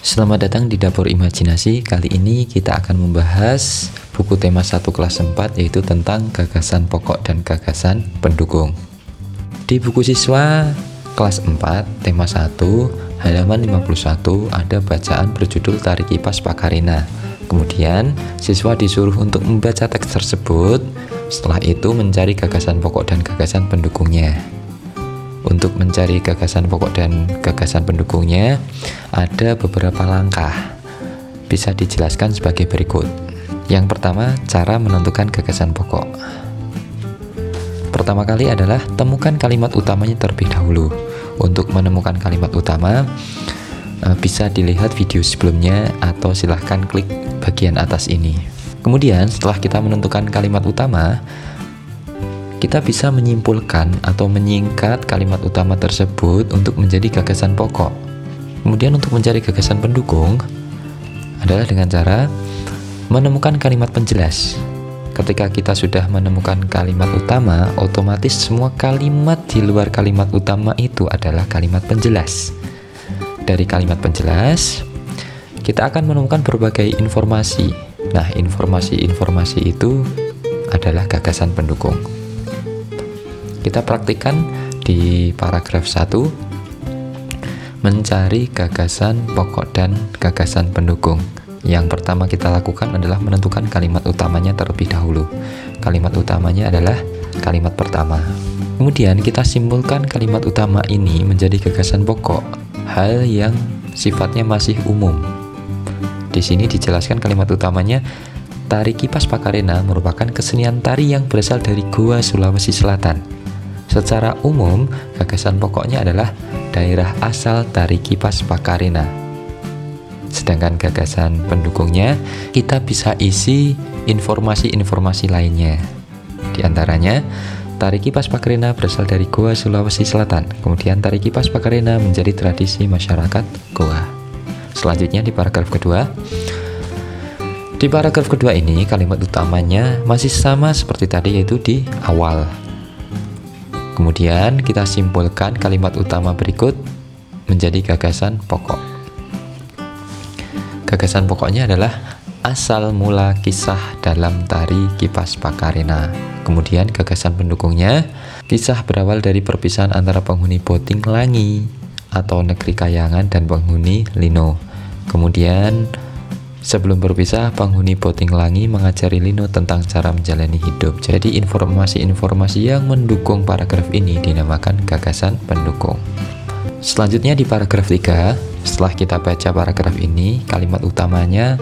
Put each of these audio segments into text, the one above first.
Selamat datang di Dapur Imajinasi. Kali ini kita akan membahas buku tema 1 kelas 4, yaitu tentang gagasan pokok dan gagasan pendukung. Di buku siswa kelas 4 tema 1 halaman 51 ada bacaan berjudul Tarik Kipas Pakarena. Kemudian siswa disuruh untuk membaca teks tersebut, setelah itu mencari gagasan pokok dan gagasan pendukungnya. Untuk mencari gagasan pokok dan gagasan pendukungnya, ada beberapa langkah. Bisa dijelaskan sebagai berikut. Yang pertama, cara menentukan gagasan pokok. Pertama kali adalah temukan kalimat utamanya terlebih dahulu. Untuk menemukan kalimat utama, bisa dilihat video sebelumnya atau silahkan klik bagian atas ini. Kemudian, setelah kita menentukan kalimat utama, kita bisa menyimpulkan atau menyingkat kalimat utama tersebut untuk menjadi gagasan pokok. Kemudian untuk mencari gagasan pendukung adalah dengan cara menemukan kalimat penjelas. Ketika kita sudah menemukan kalimat utama, otomatis semua kalimat di luar kalimat utama itu adalah kalimat penjelas. Dari kalimat penjelas, kita akan menemukan berbagai informasi. Nah, informasi-informasi itu adalah gagasan pendukung. Kita praktikkan di paragraf 1, mencari gagasan pokok dan gagasan pendukung. Yang pertama kita lakukan adalah menentukan kalimat utamanya terlebih dahulu. Kalimat utamanya adalah kalimat pertama. Kemudian kita simpulkan kalimat utama ini menjadi gagasan pokok, hal yang sifatnya masih umum. Di sini dijelaskan kalimat utamanya, Tari Kipas Pakarena merupakan kesenian tari yang berasal dari Goa, Sulawesi Selatan. Secara umum, gagasan pokoknya adalah daerah asal Tari Kipas Pakarena. Sedangkan gagasan pendukungnya, kita bisa isi informasi-informasi lainnya. Di antaranya, Tari Kipas Pakarena berasal dari Goa, Sulawesi Selatan. Kemudian Tari Kipas Pakarena menjadi tradisi masyarakat Goa. Selanjutnya di paragraf kedua. Di paragraf kedua ini, kalimat utamanya masih sama seperti tadi, yaitu di awal. Kemudian kita simpulkan kalimat utama berikut menjadi gagasan pokok. Gagasan pokoknya adalah asal mula kisah dalam Tari Kipas Pakarena. Kemudian gagasan pendukungnya, kisah berawal dari perpisahan antara penghuni Boting Langi atau Negeri Kayangan dan penghuni Lino. Kemudian sebelum berpisah, penghuni Boting Langi mengajari Lino tentang cara menjalani hidup. Jadi informasi-informasi yang mendukung paragraf ini dinamakan gagasan pendukung. Selanjutnya di paragraf 3, setelah kita baca paragraf ini, kalimat utamanya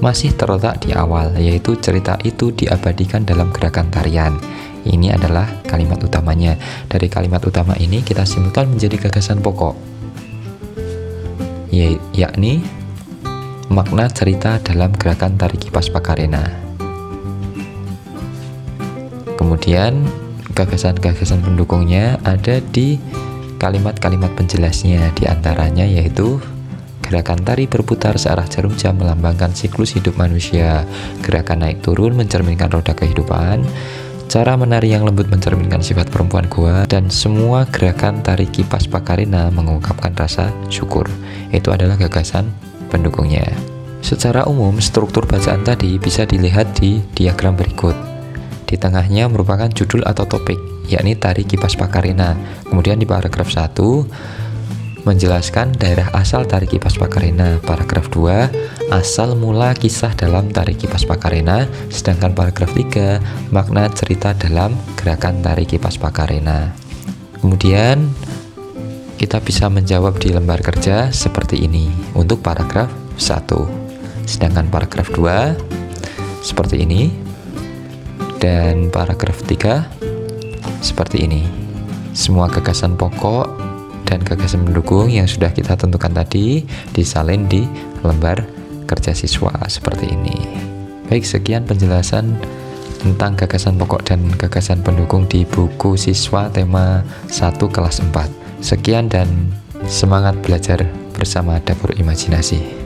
masih terletak di awal, yaitu cerita itu diabadikan dalam gerakan tarian. Ini adalah kalimat utamanya. Dari kalimat utama ini kita simpulkan menjadi gagasan pokok, yakni makna cerita dalam gerakan Tari Kipas Pakarena. Kemudian gagasan-gagasan pendukungnya ada di kalimat-kalimat penjelasnya, di antaranya yaitu gerakan tari berputar searah jarum jam melambangkan siklus hidup manusia, gerakan naik turun mencerminkan roda kehidupan, cara menari yang lembut mencerminkan sifat perempuan Goa, dan semua gerakan Tari Kipas Pakarena mengungkapkan rasa syukur. Itu adalah gagasan pendukungnya. Secara umum, struktur bacaan tadi bisa dilihat di diagram berikut. Di tengahnya merupakan judul atau topik, yakni Tari Kipas Pakarena. Kemudian di paragraf 1 menjelaskan daerah asal Tari Kipas Pakarena. Paragraf 2 asal mula kisah dalam Tari Kipas Pakarena. Sedangkan paragraf 3 makna cerita dalam gerakan Tari Kipas Pakarena. Kemudian kita bisa menjawab di lembar kerja seperti ini untuk paragraf 1. Sedangkan paragraf 2 seperti ini, dan paragraf 3 seperti ini. Semua gagasan pokok dan gagasan pendukung yang sudah kita tentukan tadi disalin di lembar kerja siswa seperti ini. Baik, sekian penjelasan tentang gagasan pokok dan gagasan pendukung di buku siswa tema 1 kelas 4. Sekian dan semangat belajar bersama Dapur Imajinasi.